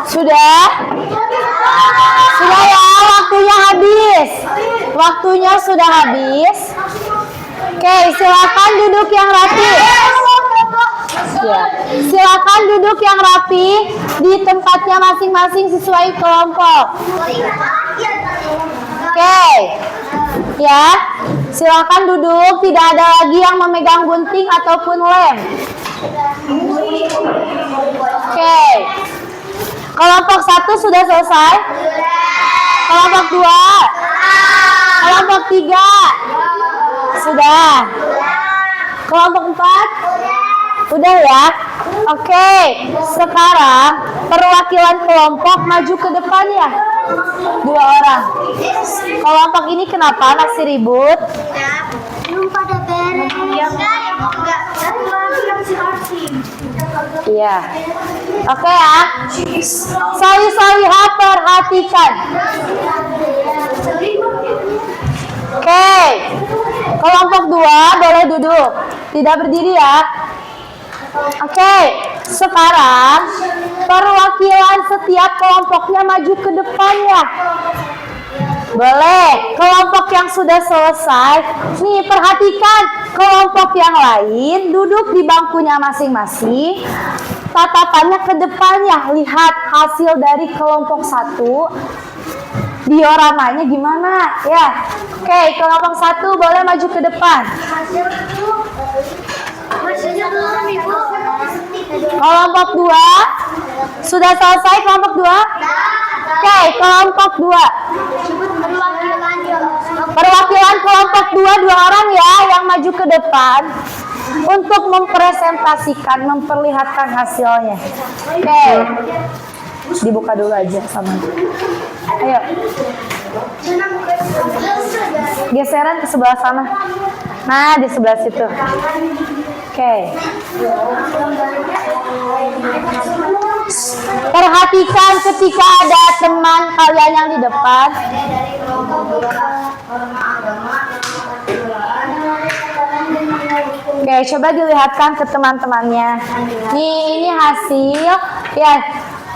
Sudah? Sudah ya, waktunya habis. Waktunya sudah habis. Oke, silakan duduk yang rapi. Ya. Silakan duduk yang rapi di tempatnya masing-masing sesuai kelompok. Oke. Ya. Silakan duduk, tidak ada lagi yang memegang gunting ataupun lem. Oke. Kelompok 1 sudah selesai? Kelompok 2? Kelompok 3? Sudah. Kelompok 4? Udah ya? Oke. Sekarang perwakilan kelompok maju ke depan ya. 2 orang. Kelompok ini kenapa masih ribut? Belum pada beres. Iya. Oke ya. Solih-solihah perhatikan. Oke. Kelompok 2 boleh duduk. Tidak berdiri ya. Oke. Sekarang perwakilan setiap kelompoknya maju ke depan ya. Boleh. Kelompok yang sudah selesai, nih perhatikan kelompok yang lain duduk di bangkunya masing-masing. Tatapannya ke depannya. Lihat hasil dari kelompok 1. Dioramanya gimana? Ya. Oke, kelompok 1 boleh maju ke depan. Kelompok 2 sudah selesai kelompok 2? Oke, kelompok 2. Perwakilan kelompok 2 orang ya yang maju ke depan untuk mempresentasikan, memperlihatkan hasilnya. Oke. Dibuka dulu aja sama. Ayo. Geseran ke sebelah sana. Nah, di sebelah situ. Oke. Perhatikan ketika ada teman kalian yang di depan. Oke, coba dilihatkan ke teman-temannya. Nih, ini hasil ya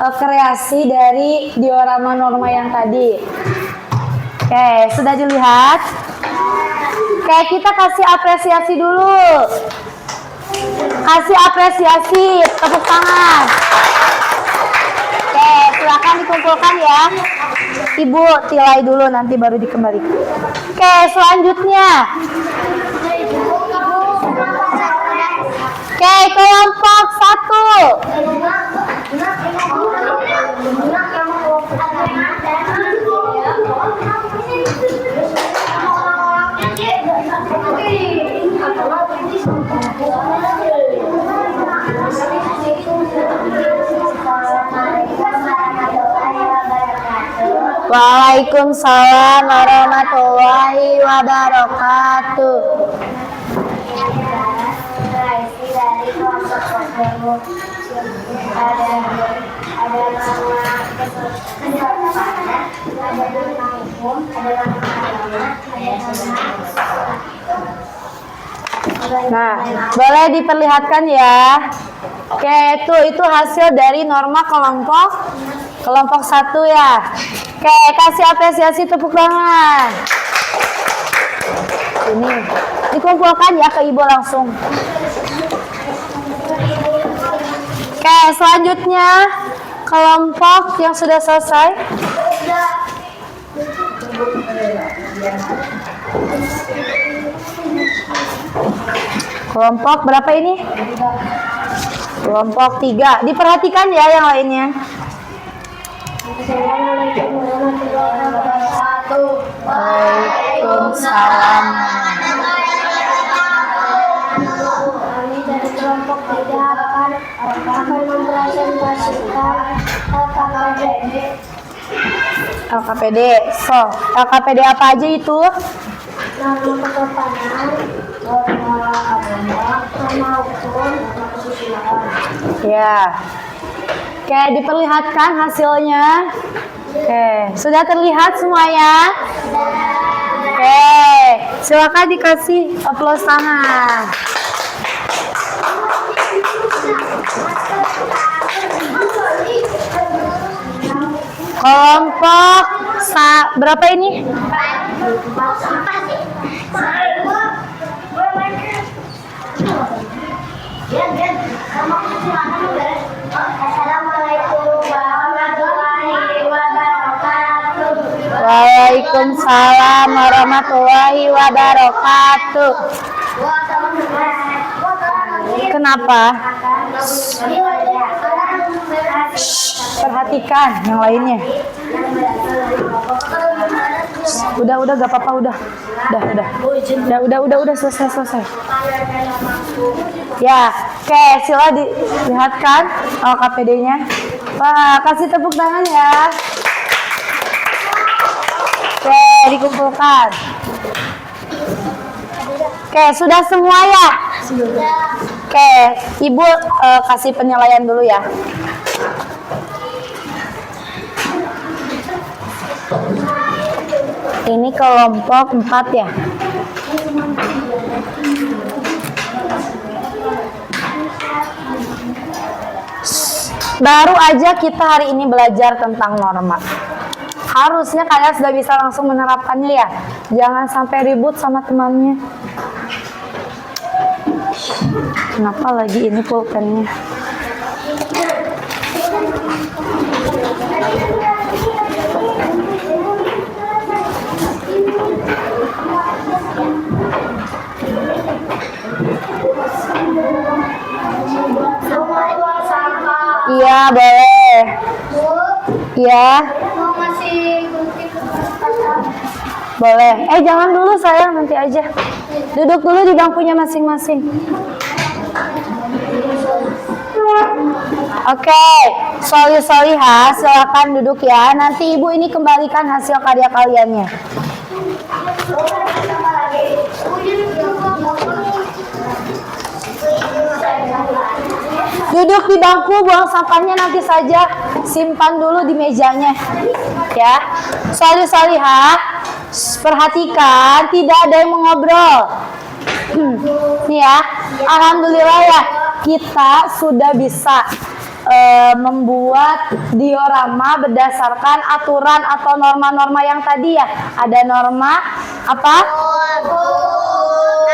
kreasi dari diorama norma yang tadi. Oke, sudah dilihat? Oke, kita kasih apresiasi dulu. Kasih apresiasi, tepuk tangan. Oke, silakan dikumpulkan ya. Ibu tilai dulu, nanti baru dikembalikan. Oke, selanjutnya. Oke, kelompok 1. Waalaikumsalam warahmatullahi wabarakatuh. Berarti dari kelompok satu ada nama kesopanan, ada nama hukum, ada nama agama, ada nama. Nah, boleh diperlihatkan ya. Oke, itu hasil dari norma kelompok 1 ya. Oke, kasih apresiasi tepuk tangan. Ini dikumpulkan ya ke ibu langsung. Oke, selanjutnya kelompok yang sudah selesai. Kelompok berapa ini? Kelompok 3. Diperhatikan ya yang lainnya. Assalamualaikum warahmatullahi wabarakatuh. Waalaikumsalam. Kami dari kelompok 3 akan mempresentasikan LKPD. So, LKPD apa aja itu? nama kesopanan, norma agama, nama hukum, nama kesusilaan. Ya. Oke, diperlihatkan hasilnya. Oke, sudah terlihat semuanya? Oke, silakan dikasih aplaus tangan. Kelompok berapa ini? Assalamualaikum warahmatullahi wabarakatuh. Waalaikumsalam warahmatullahi wabarakatuh. Kenapa? Perhatikan yang lainnya. Udah gak apa-apa udah selesai. Ya, oke, sila dilihatkan LKPD-nya. Wah, kasih tepuk tangan ya. Oke, dikumpulkan. Oke, sudah semua ya? Oke, Ibu kasih penilaian dulu ya. Ini kelompok 4 ya. Baru aja kita hari ini belajar tentang norma. Harusnya kalian sudah bisa langsung menerapkannya ya. Jangan sampai ribut sama temannya. Kenapa lagi ini pulpennya? Iya, boleh. Iya. Mau ngasih gunting Boleh. Jangan dulu sayang, nanti aja. Duduk dulu di bangkunya masing-masing. Oke, Solihah, silakan duduk ya. Nanti Ibu ini kembalikan hasil karya kaliannya. Duduk di bangku, buang sampahnya nanti saja. Simpan dulu di mejanya. Ya. Solihah, perhatikan, tidak ada yang mengobrol. Nih ya, alhamdulillah ya, kita sudah bisa membuat diorama berdasarkan aturan atau norma-norma yang tadi ya. Ada norma apa?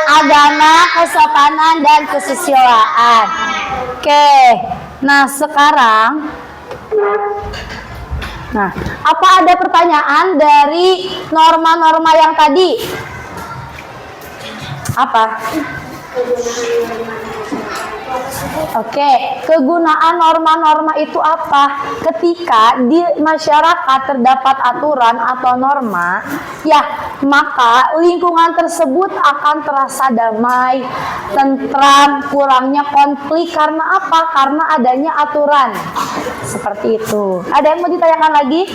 Agama, kesopanan, dan kesusilaan. Oke, nah sekarang, apa ada pertanyaan dari norma-norma yang tadi? Apa? Oke, kegunaan norma-norma itu apa? Ketika di masyarakat terdapat aturan atau norma, ya, maka lingkungan tersebut akan terasa damai, tentram, kurangnya konflik. Karena apa? Karena adanya aturan. Seperti itu. Ada yang mau ditanyakan lagi?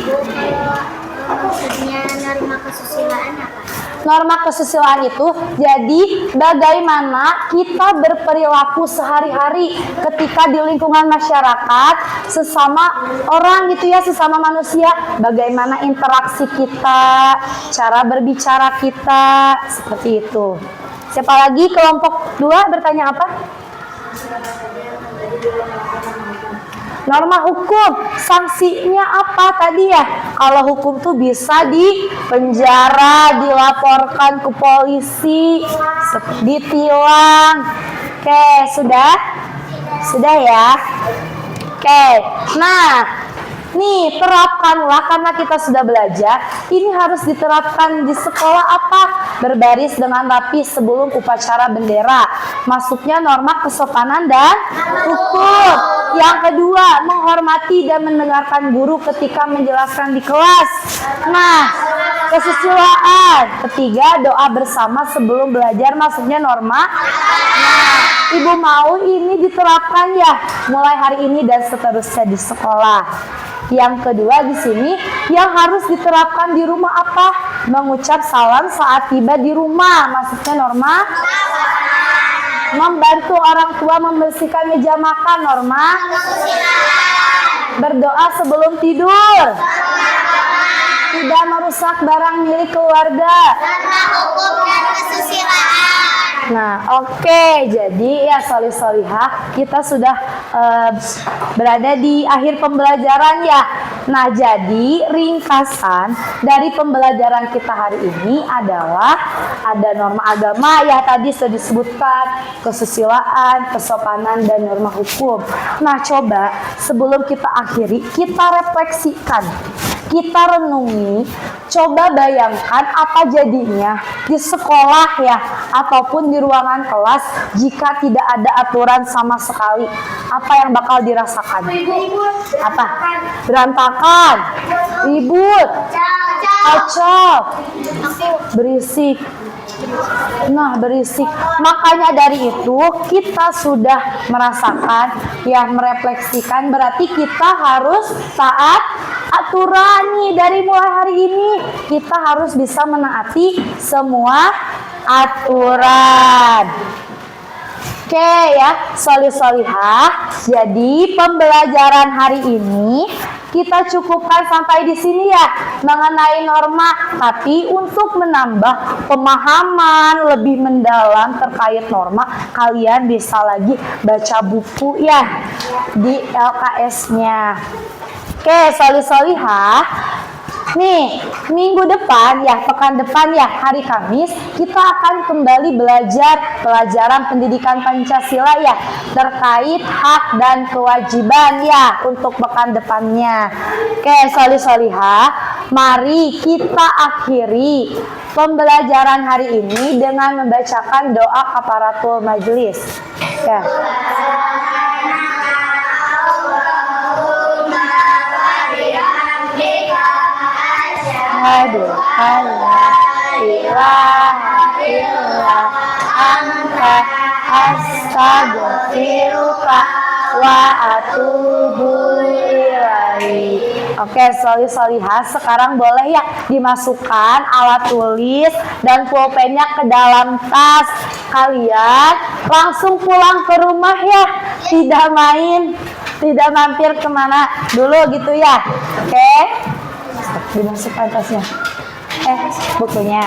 Maksudnya norma kesusilaan apa? Norma kesusilaan itu jadi bagaimana kita berperilaku sehari-hari ketika di lingkungan masyarakat, sesama orang gitu ya, sesama manusia, bagaimana interaksi kita, cara berbicara kita, seperti itu. Siapa lagi kelompok 2 bertanya apa? Norma hukum, sanksinya apa tadi ya? Kalau hukum tuh bisa dipenjara, dilaporkan ke polisi, ditilang. Oke, sudah? Sudah ya? Oke, nah, nih terapkanlah karena kita sudah belajar. Ini harus diterapkan di sekolah apa? Berbaris dengan rapi sebelum upacara bendera. Masuknya norma kesopanan dan hukum. Yang kedua, menghormati dan mendengarkan guru ketika menjelaskan di kelas. Nah, kesusilaan. Ketiga, doa bersama sebelum belajar, maksudnya norma. Nah, Ibu mau ini diterapkan ya mulai hari ini dan seterusnya di sekolah. Yang kedua di sini yang harus diterapkan di rumah apa? Mengucap salam saat tiba di rumah, maksudnya norma. Membantu orang tua membersihkan meja makan, norma. Berdoa sebelum tidur. Tidak merusak barang milik keluarga. Nah, oke. Jadi ya solih-solihah, kita sudah berada di akhir pembelajaran ya. Nah, jadi ringkasan dari pembelajaran kita hari ini adalah ada norma agama ya tadi sudah disebutkan, kesusilaan, kesopanan, dan norma hukum. Nah, coba sebelum kita akhiri, kita refleksikan, kita renungi, coba bayangkan apa jadinya di sekolah ya, ataupun di ruangan kelas jika tidak ada aturan sama sekali. Apa yang bakal dirasakan? Apa? Berantakan, ribut, kacau, berisik. Nah, berisik. Makanya dari itu kita sudah merasakan ya, merefleksikan, berarti kita harus taat aturan nih. Dari mulai hari ini kita harus bisa menaati semua aturan. Oke ya, solih-solihah. Jadi pembelajaran hari ini kita cukupkan sampai di sini ya mengenai norma. Tapi untuk menambah pemahaman lebih mendalam terkait norma, kalian bisa lagi baca buku ya di LKS-nya. Oke, solih-solihah. Nih, minggu depan ya, pekan depan ya, hari Kamis, kita akan kembali belajar pelajaran pendidikan Pancasila ya, terkait hak dan kewajiban ya, untuk pekan depannya. Oke, solih-solihah, mari kita akhiri pembelajaran hari ini dengan membacakan doa kafaratul majelis. Ya. Aduh, astaghfiruka wa atubu ilaihi. Oke, solih-solihah, sekarang boleh ya dimasukkan alat tulis dan pulpennya ke dalam tas. Kalian langsung pulang ke rumah ya, tidak main, tidak mampir kemana dulu gitu ya. Oke, dimasukkan tasnya. Bukunya.